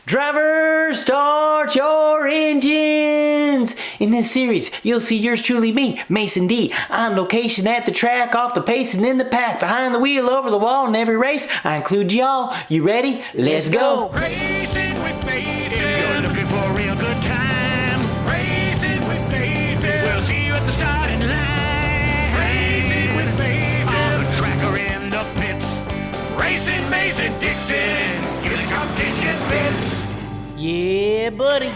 Drivers, start your engines! In this series, you'll see yours truly, me, Mason D, on location at the track, off the pace and in the pack, behind the wheel, over the wall, in every race. I include y'all. You ready? Let's go! Racing with Mason. If you're looking for a real good time, Racing with Mason. We'll see you at the starting line. Racing with Mason. On the track or in the pits. Racing Mason Dixon. Get the competition fits. Yeah, buddy.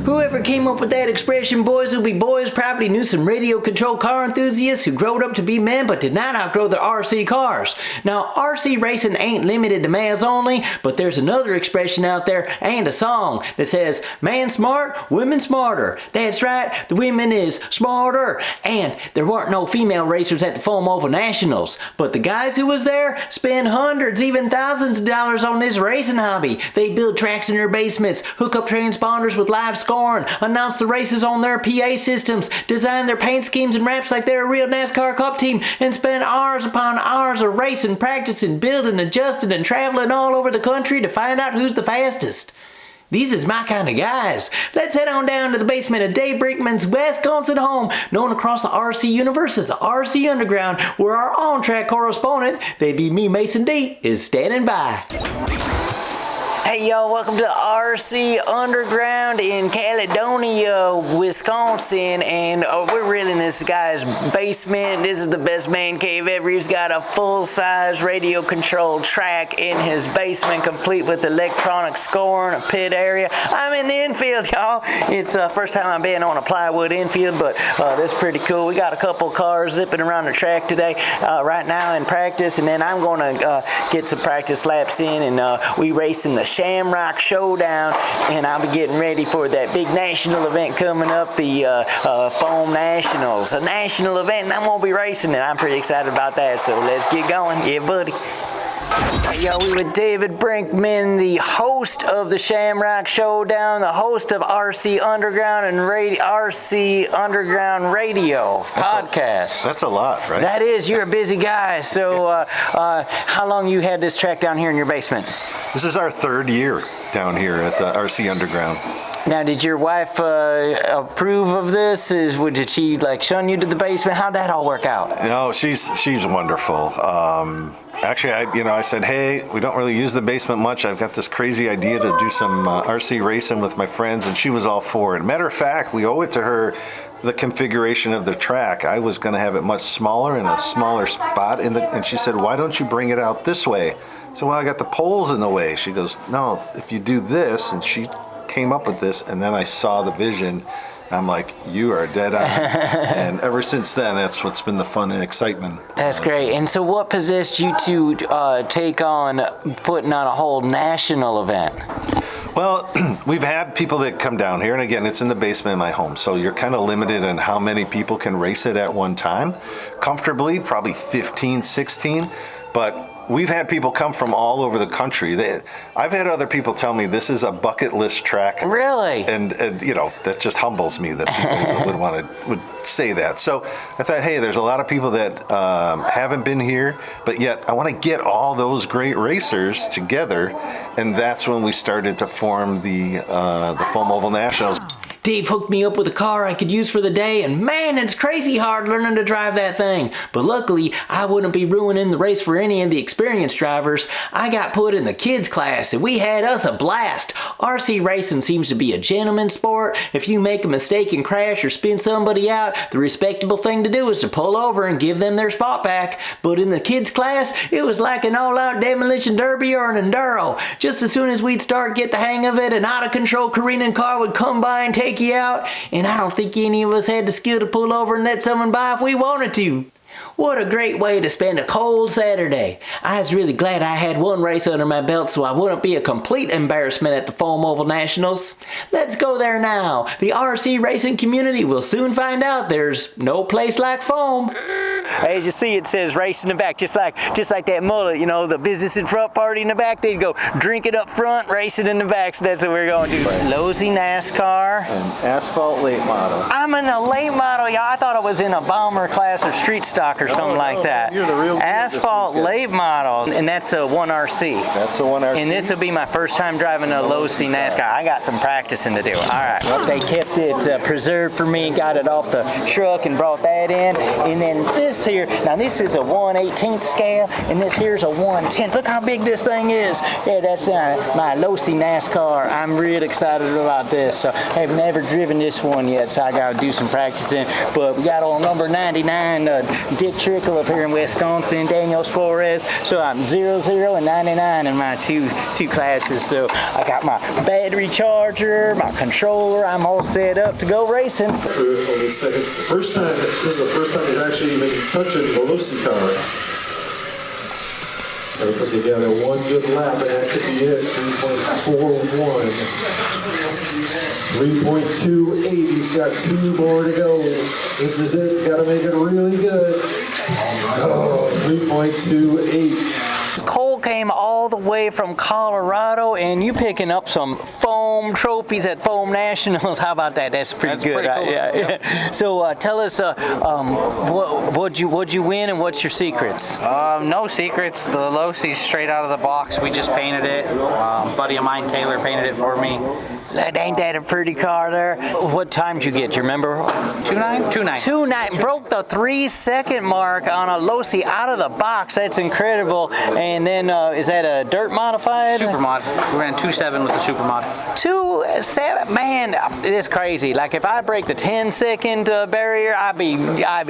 Whoever came up with that expression, boys will be boys, probably knew some radio control car enthusiasts who growed up to be men but did not outgrow their RC cars. Now, RC racing ain't limited to males only, but there's another expression out there and a song that says, man smart, women smarter. That's right, the women is smarter. And there weren't no female racers at the Foam Oval Nationals, but the guys who was there spend hundreds, even thousands of dollars on this racing hobby. They build tracks in their basements, hook up transponders with live scoring, announce the races on their PA systems, design their paint schemes and wraps like they're a real NASCAR Cup team, and spend hours upon hours of racing, practicing, building, adjusting, and traveling all over the country to find out who's the fastest. These is my kind of guys. Let's head on down to the basement of Dave Brinkman's Wisconsin home, known across the RC universe as the RC Underground, where our on-track correspondent, they be me, Mason D, is standing by. Hey y'all, welcome to RC Underground in Caledonia, Wisconsin, and we're really in this guy's basement. This is the best man cave ever. He's got a full-size radio-controlled track in his basement, complete with electronic scoring, a pit area. I'm in the infield, y'all. It's the first time I've been on a plywood infield, but that's pretty cool. We got a couple cars zipping around the track today, right now in practice, and then I'm going to get some practice laps in, and we racing the Shamrock Showdown, and I'll be getting ready for that big national event coming up, the Foam Nationals, a national event, and I'm gonna be racing it. I'm pretty excited about that, so let's get going. Yeah, buddy. Hey, y'all, we with David Brinkman, the host of the Shamrock Showdown, the host of RC Underground and RC Underground Radio podcast. That's a lot, right? That is. You're a busy guy. So how long you had this track down here in your basement? This is our third year down here at the RC Underground. Now, did your wife approve of this? Did she like shun you to the basement? How'd that all work out? No, she's wonderful. Actually, I said, hey, we don't really use the basement much. I've got this crazy idea to do some RC racing with my friends, and she was all for it. Matter of fact, we owe it to her the configuration of the track. I was going to have it much smaller in a smaller spot, and she said, why don't you bring it out this way? So, well, I got the poles in the way. She goes, no, if you do this, and she came up with this, and then I saw the vision. I'm like, you are dead on. And ever since then, that's what's been the fun and excitement. That's great. And so what possessed you to take on putting on a whole national event? Well, we've had people that come down here, and again, it's in the basement of my home, so you're kind of limited in how many people can race it at one time. Comfortably, probably 15, 16, but we've had people come from all over the country. I've had other people tell me this is a bucket list track. Really? And that just humbles me that people would say that. So I thought, hey, there's a lot of people that haven't been here, but yet I want to get all those great racers together, and that's when we started to form the Foam Oval Nationals. Dave hooked me up with a car I could use for the day, and man, it's crazy hard learning to drive that thing. But luckily, I wouldn't be ruining the race for any of the experienced drivers. I got put in the kids class, and we had us a blast. RC racing seems to be a gentleman's sport. If you make a mistake and crash or spin somebody out, the respectable thing to do is to pull over and give them their spot back. But in the kids class, it was like an all-out demolition derby or an enduro. Just as soon as we'd get the hang of it, an out-of-control careening car would come by and take you out, and I don't think any of us had the skill to pull over and let someone by if we wanted to. What a great way to spend a cold Saturday. I was really glad I had one race under my belt so I wouldn't be a complete embarrassment at the Foam Oval Nationals. Let's go there now. The RC racing community will soon find out there's no place like foam. As you see, it says race in the back, just like that mullet, the business in front, party in the back. They'd go drink it up front, race it in the back, so that's what we're going to do. Lousy NASCAR. An asphalt late model. I'm in a late model, y'all. I thought I was in a bomber class or street stock or something like that. You're the real deal Asphalt this late model, and that's a 1RC. That's the 1RC. And this will be my first time driving a low-C NASCAR. I got some practicing to do. All right. Well, they kept it preserved for me, got it off the truck and brought that in. And then this here, now this is a 1/18 scale, and this here's a 1/10. Look how big this thing is. Yeah, that's my low-C NASCAR. I'm real excited about this. So I've never driven this one yet, so I got to do some practicing. But we got on number 99, Dick Trickle up here in Wisconsin, Daniel Flores. So I'm 00 and 99 in my two classes. So I got my battery charger, my controller. I'm all set up to go racing. On the second, first time, this is the first time he's actually even touching the Veloci car. Gotta put together one good lap, and that could be it. 3.41. 3.28. He's got 2 more to go. This is it. Gotta make it really good. Oh, 3.28. Cole came all the way from Colorado, and you picking up some foam trophies at Foam Nationals. How about that? That's pretty good. Pretty cool. Yeah. So tell us, what'd you win, and what's your secrets? No secrets. The low-C's straight out of the box. We just painted it. Buddy of mine, Taylor, painted it for me. Ain't that a pretty car there? What time did you get? Do you remember? 2.9? 2.9. 2.9. Broke the 3-second mark on a low-C out of the box. That's incredible. And then, is that a dirt modified? Super mod. We ran 2.7 with the super mod. 2.7. Man, it's crazy. Like if I break the 10-second barrier, I'd be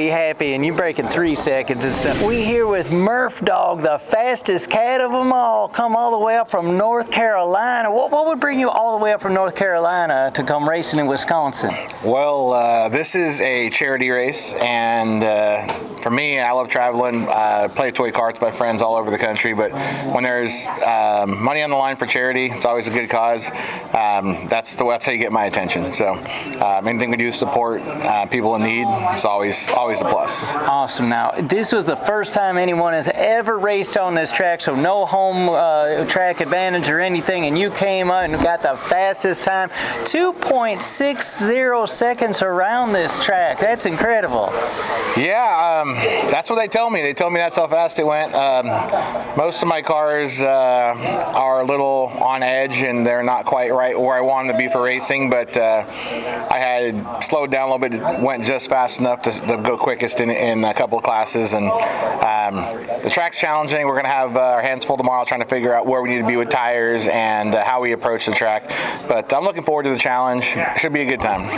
happy. And you breaking 3 seconds and stuff. We here with Murph Dog, the fastest cat of them all. Come all the way up from North Carolina. What would bring you all the way up from North Carolina to come racing in Wisconsin? Well, this is a charity race, and for me, I love traveling. I play toy carts with my friends all over the country, but when there's money on the line for charity, it's always a good cause. That's how you get my attention. So anything we do to support people in need, it's always a plus. Awesome. Now, this was the first time anyone has ever raced on this track, so no home track advantage or anything, and you came out and got the fastest time, 2.60 seconds around this track. That's incredible. Yeah, that's what they tell me. They tell me that's how fast it went. Most of my cars are a little on edge, and they're not quite right where I want them to be for racing, but I had slowed down a little bit, went just fast enough to go quickest in a couple of classes, and the track's challenging. We're going to have our hands full tomorrow trying to figure out where we need to be with tires and how we approach the track, but I'm looking forward to the challenge. Should be a good time.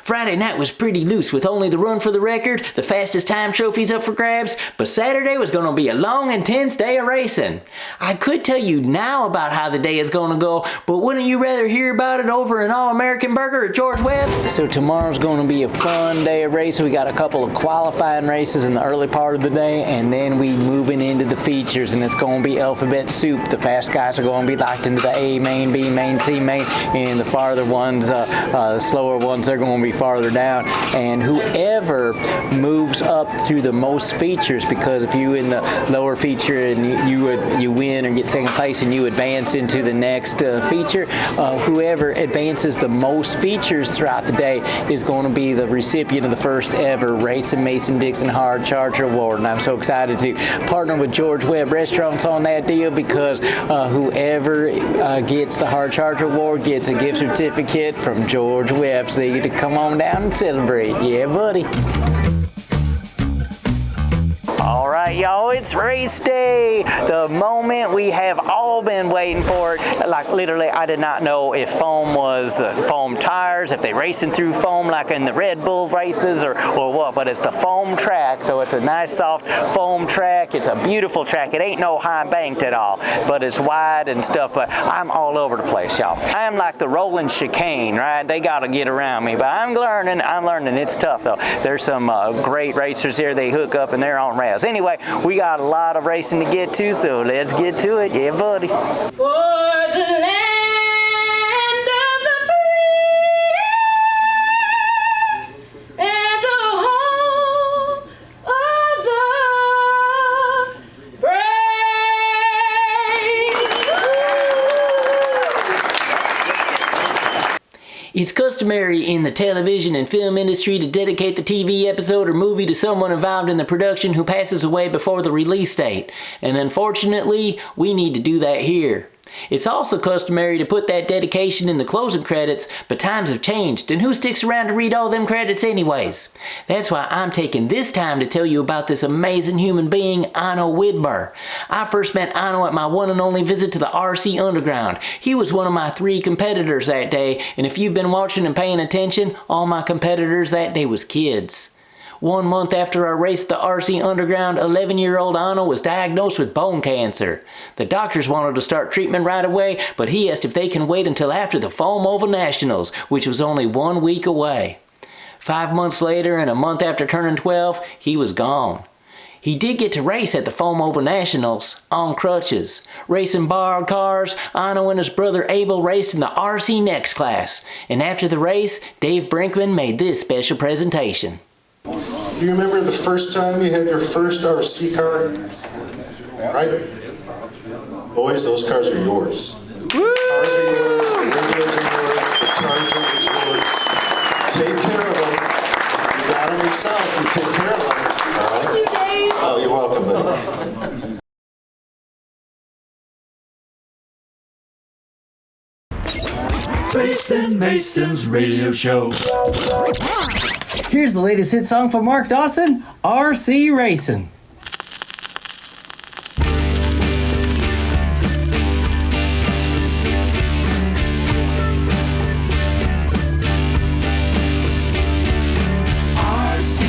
Friday night was pretty loose with only the run for the record, the fastest time trophies up for grabs, but Saturday was going to be a long, intense day of racing. I could tell you now about how the day is going to go, but wouldn't you rather hear about it over an All-American Burger at George Webb? So tomorrow's going to be a fun day of racing. We got a couple of qualifying races in the early part of the day, and then we moving into the features, and it's going to be alphabet soup. The fast guys are going to be locked into the A main, B main, C main, and the farther ones, the slower ones, they're going to be farther down, and whoever moves up through the most features, because if you in the lower feature and you win or get second place and you advance into the next feature, whoever advances the most features throughout the day is going to be the recipient of the first ever Racin Mason Dixon Hard Charger Award. And I'm so excited to partner with George Webb Restaurants on that deal, because whoever gets the Hard Charger Award gets a gift certificate from George Webb, so they get to come on down and celebrate. Yeah, buddy. All right, y'all, it's race day. The moment we have all been waiting for it. Like literally, I did not know if foam was the foam tires, if they racing through foam like in the Red Bull races or what, but it's the foam track. So it's a nice soft foam track. It's a beautiful track. It ain't no high banked at all, but it's wide and stuff, but I'm all over the place, y'all. I'm like the rolling chicane, right? They gotta get around me, but I'm learning. It's tough though. There's some great racers here. They hook up and they're on rails. Anyway, we got a lot of racing to get to, so let's get to it. Yeah, buddy. For the land of the free and the home of the brave. It's customary in the television and film industry to dedicate the TV episode or movie to someone involved in the production who passes away before the release date, and unfortunately, we need to do that here. It's also customary to put that dedication in the closing credits, but times have changed, and who sticks around to read all them credits anyways? That's why I'm taking this time to tell you about this amazing human being, Anno Widmer. I first met Anno at my one and only visit to the RC Underground. He was one of my 3 competitors that day, and if you've been watching and paying attention, all my competitors that day was kids. 1 month after I raced the RC Underground, 11-year-old Anno was diagnosed with bone cancer. The doctors wanted to start treatment right away, but he asked if they can wait until after the Foam Oval Nationals, which was only 1 week away. 5 months later, and a month after turning 12, he was gone. He did get to race at the Foam Oval Nationals on crutches. Racing borrowed cars, Anno and his brother Abel raced in the RC Next class. And after the race, Dave Brinkman made this special presentation. Do you remember the first time you had your first RC car? Right? Boys, those cars are yours. The cars are yours, the radios are yours, the charger is yours. Take care of them. You got them yourself, you take care of them. All right? Thank you, Dave. Oh, you're welcome, buddy. Racin' Mason's radio show. Here's the latest hit song from Mark Dawson, RC Racin'. RC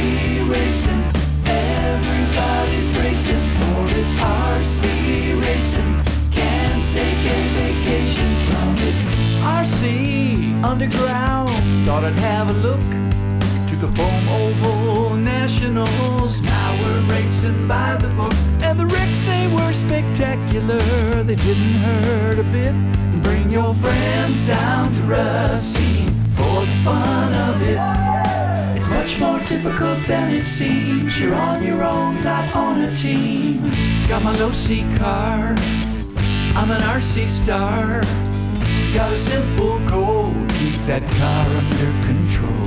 Racin', everybody's racing for it. RC Racin', can't take a vacation from it. RC Underground, thought I'd have a look. The Foam Oval Nationals, now we're racing by the book. And the wrecks, they were spectacular, they didn't hurt a bit. Bring your friends down to Racine for the fun of it. It's much more difficult than it seems, you're on your own, not on a team. Got my low C car, I'm an RC star. Got a simple goal, keep that car under control.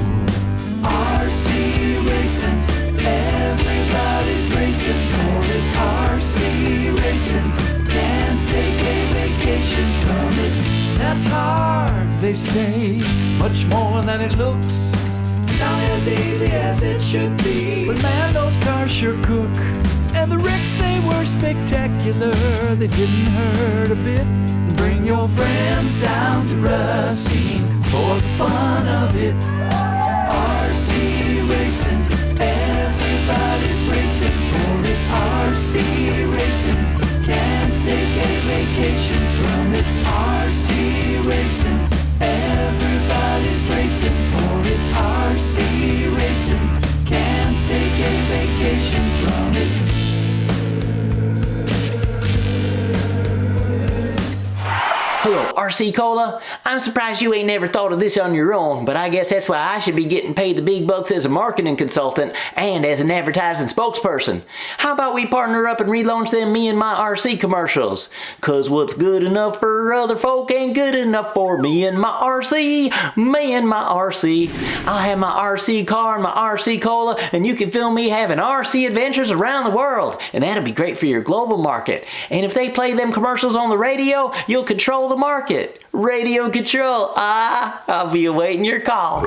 RC Racin', everybody's racing for it. RC Racin', can't take a vacation from it. That's hard, they say, much more than it looks. It's not as easy as it should be, but man, those cars sure cook. And the wrecks, they were spectacular, they didn't hurt a bit. Bring your friends down to Racine for the fun of it. RC Racin', everybody's racing for it. RC Racin', can't take a vacation from it. RC Racin', everybody's racing for it. RC Racin', can't take a vacation from it. Hello, RC Cola. I'm surprised you ain't never thought of this on your own, but I guess that's why I should be getting paid the big bucks as a marketing consultant and as an advertising spokesperson. How about we partner up and relaunch them Me and My RC commercials? Cause what's good enough for other folk ain't good enough for me and my RC. Me and my RC. I'll have my RC car and my RC Cola, and you can film me having RC adventures around the world, and that'll be great for your global market. And if they play them commercials on the radio, you'll control the market. Radio control. I'll be awaiting your call.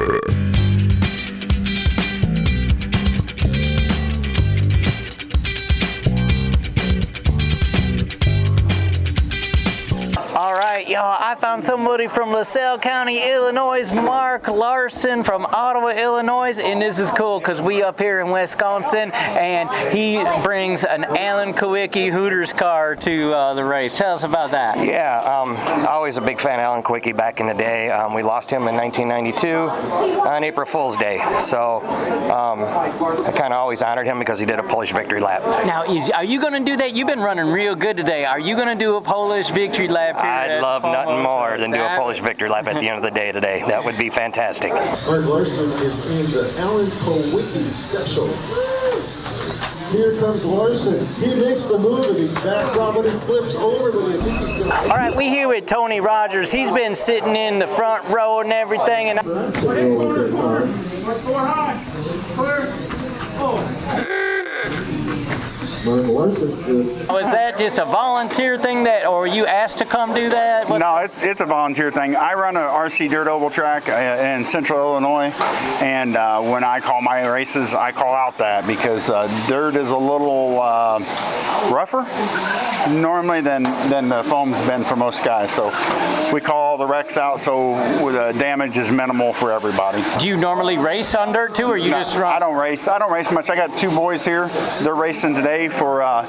All right, y'all, I found somebody from LaSalle County, Illinois, Mark Larson from Ottawa, Illinois, and this is cool because we up here in Wisconsin, and he brings an Alan Kowicki Hooters car to the race. Tell us about that. Yeah, always a big fan of Alan Kowicki back in the day. We lost him in 1992 on April Fool's Day, so I kind of always honored him because he did a Polish victory lap. Now, are you going to do that? You've been running real good today. Are you going to do a Polish victory lap here? I'd love nothing more than do a Polish victory lap at the end of the day today. That would be fantastic. Mark Larson is in the Alan Kowicki special. Here comes Larson. He makes the move and he backs off and he flips over, but I think he's going to... All right, we here with Tony Rogers. He's been sitting in the front row and everything. And was that just a volunteer thing that, or were you asked to come do that? No, it's a volunteer thing. I run a RC dirt oval track in Central Illinois, and when I call my races, I call out that because dirt is a little rougher normally than the foam's been for most guys. So we call all the wrecks out so the damage is minimal for everybody. Do you normally race on dirt too, or you just run? I don't race much. I got 2 boys here. They're racing today for a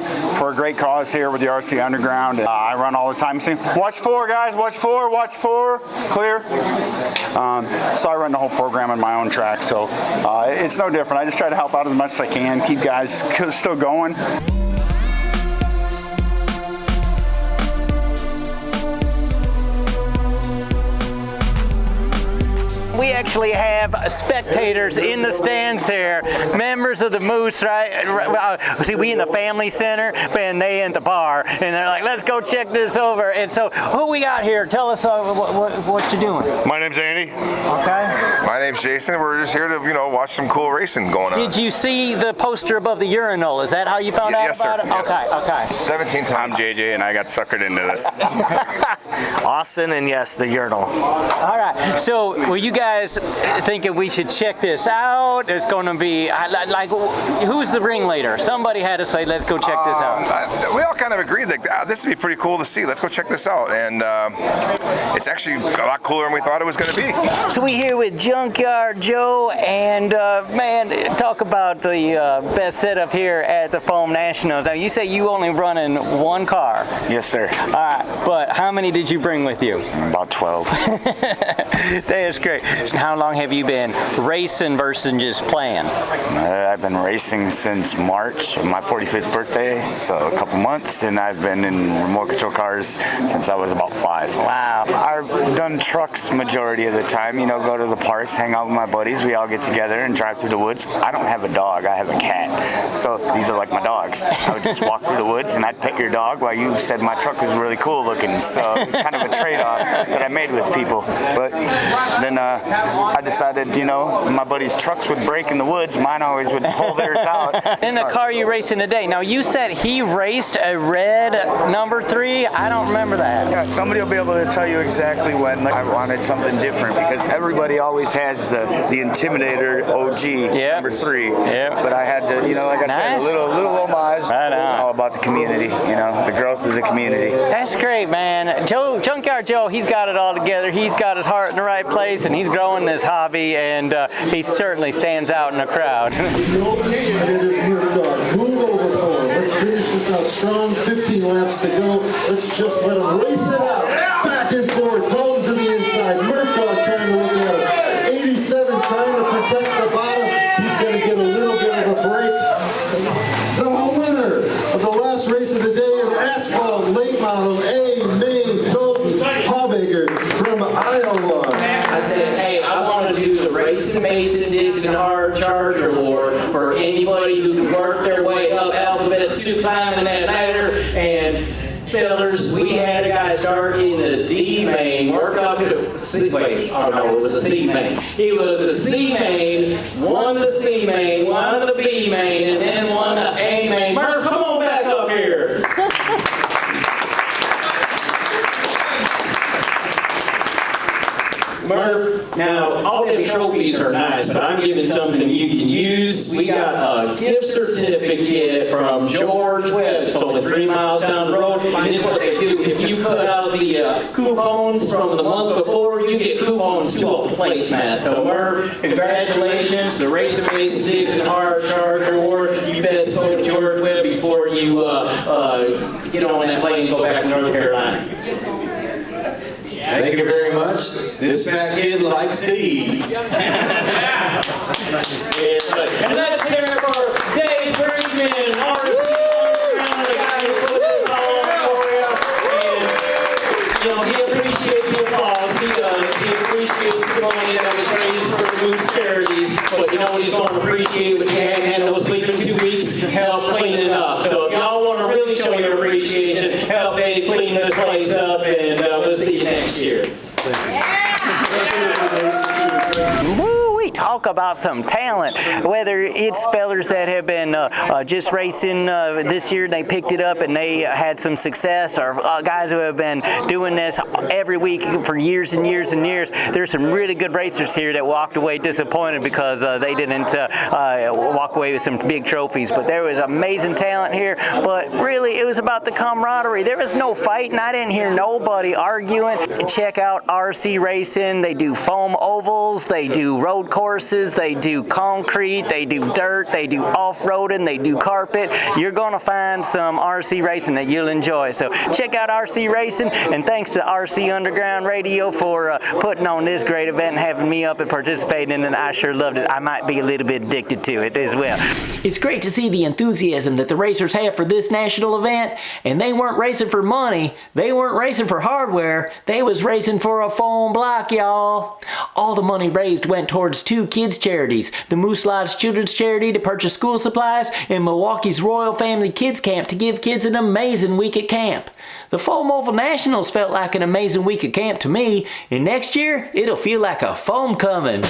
great cause here with the RC Underground. I run all the time. Watch 4, guys. Watch 4. Watch 4. Clear. So I run the whole program on my own track. So it's no different. I just try to help out as much as I can, keep guys still going. We actually have spectators in the stands here, members of the Moose, right? See, we in the family center, and they in the bar, and they're like, let's go check this over. And so, who we got here? Tell us what you're doing. My name's Andy. Okay. My name's Jason. We're just here to, watch some cool racing going on. Did you see the poster above the urinal? Is that how you found out about it? Yes, okay, okay. 17 times. I'm JJ, and I got suckered into this. Austin, and yes, the urinal. All right. So, were you guys thinking we should check this out? There's going to be, like, who's the ringleader? Somebody had to say, let's go check this out. We all kind of agreed that this would be pretty cool to see. Let's go check this out. And it's actually a lot cooler than we thought it was going to be. So we're here with Junkyard Joe, and man, talk about the best setup here at the Foam Nationals. Now, you say you only running 1 car. Yes, sir. All right, but how many did you bring with you? About 12. That is great. How long have you been racing versus just playing? I've been racing since March, my 45th birthday, so a couple months, and I've been in remote control cars since I was about 5. Wow. I've done trucks majority of the time, go to the parks, hang out with my buddies, we all get together and drive through the woods. I don't have a dog, I have a cat, so these are like my dogs. I would just walk through the woods and I'd pet your dog while you said my truck was really cool looking, so it's kind of a trade-off that I made with people. But then I decided, my buddies' trucks would break in the woods, mine always would pull theirs out. In the car you racing today, now you said he raced a red number 3. I don't remember that. Yeah, somebody will be able to tell you exactly when. I wanted something different because everybody always has the Intimidator OG number 3. Yeah. But I had to, like I said, a little homage. Right on. It's all about the community, the growth of the community. That's great, man. Junkyard Joe, he's got it all together. He's got his heart in the right place, and he's growing this hobby, and he certainly stands out in the crowd. Move over forward. Let's finish this out strong. 15 laps to go. Let's just let him race it out. Back and forth, going to the inside. Murphy trying to look at him. 87 trying to protect the bottom. He's going to get a little bit of a break. The winner of the last race of the day, an asphalt late model A-Main Toby Hawbaker from Iowa. I said, hey, I want to do the Racin Mason Dixon Hard Charger Award for anybody who can work their way up alphabet soup climbing that ladder. And fellers, we had a guy start in the D main, work up to C main. Oh no, it was a C main. He was the C main, won the C main, won the B main, and then won the A main. Murph, come on back up here. Murph, now all them trophies are nice, but I'm giving something you can use. We got a gift certificate from George Webb. It's only 3 miles down the road. And this is what they do. If you cut out the coupons from the month before, you get coupons too off the placemat. So Murph, congratulations. The Racin Mason Dixon Hard Charger Award. You best go to George Webb before you get on that plane and go back to North Carolina. Thank you very much. This fat kid likes to eat. And let's hear it for Dave Brinkman, RC Underground, the guy who put this all on for you. And, he appreciates the applause. He does. He appreciates the money that was raised for Moose charities. But you know what he's going to appreciate when he hadn't had no sleep in 2 weeks? Help play things up, and we'll see you next year. Woo, we talk about some talent, whether it's fellers that have been just racing this year and they picked it up and they had some success, or guys who have been doing this every week for years and years and years. There's some really good racers here that walked away disappointed because they didn't walk away with some big trophies, but there was amazing talent here. But really, it was about the camaraderie. There was no fighting. I didn't hear nobody arguing. Check out RC Racin. They do foam ovals, they do road courses, they do concrete, they do dirt, they do off-roading, they do carpet. You're gonna find some RC racing that you'll enjoy. So check out RC Racin, and thanks to RC Underground Radio for putting on this great event and having me up and participating in it. I sure loved it. I might be a little bit addicted to it as well. It's great to see the enthusiasm that the racers have for this national event, and they weren't racing for money, they weren't racing for hardware, they was racing for a foam block, y'all. All the money raised went towards two kids charities, the Moose Lodge Children's Charity to purchase school supplies, and Milwaukee's Royal Family Kids Camp to give kids an amazing week at camp. The Foam Oval Nationals felt like an amazing week at camp to me, and next year, it'll feel like a foam coming.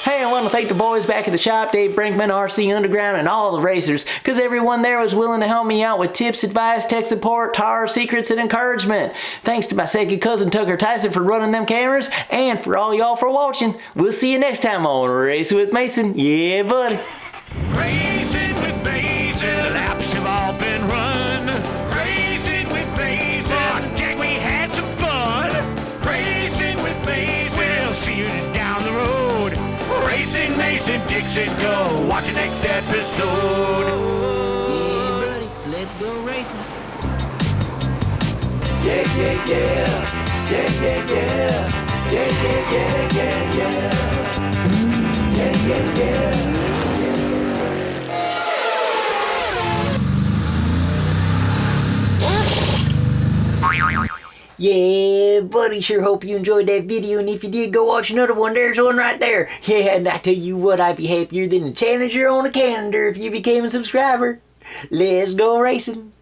Hey, I want to thank the boys back at the shop, Dave Brinkman, RC Underground, and all the racers, because everyone there was willing to help me out with tips, advice, tech support, tire secrets, and encouragement. Thanks to my second cousin Tucker Tyson for running them cameras, and for all y'all for watching. We'll see you next time on Racing with Mason. Yeah, buddy. Racing with Mason, the laps have all been run. Racing with Mason, gang, we had some fun. Racing with Mason, we'll see you down the road. Racing Mason, Dixon, go watch the next episode. Yeah, buddy, let's go racing. Yeah, yeah, yeah. Yeah, yeah, yeah. Yeah, yeah, yeah, yeah, yeah. Yeah, yeah, yeah. Yeah, buddy, sure hope you enjoyed that video, and if you did, go watch another one. There's one right there. Yeah, and I tell you what, I'd be happier than a Challenger on a calendar if you became a subscriber. Let's go racing.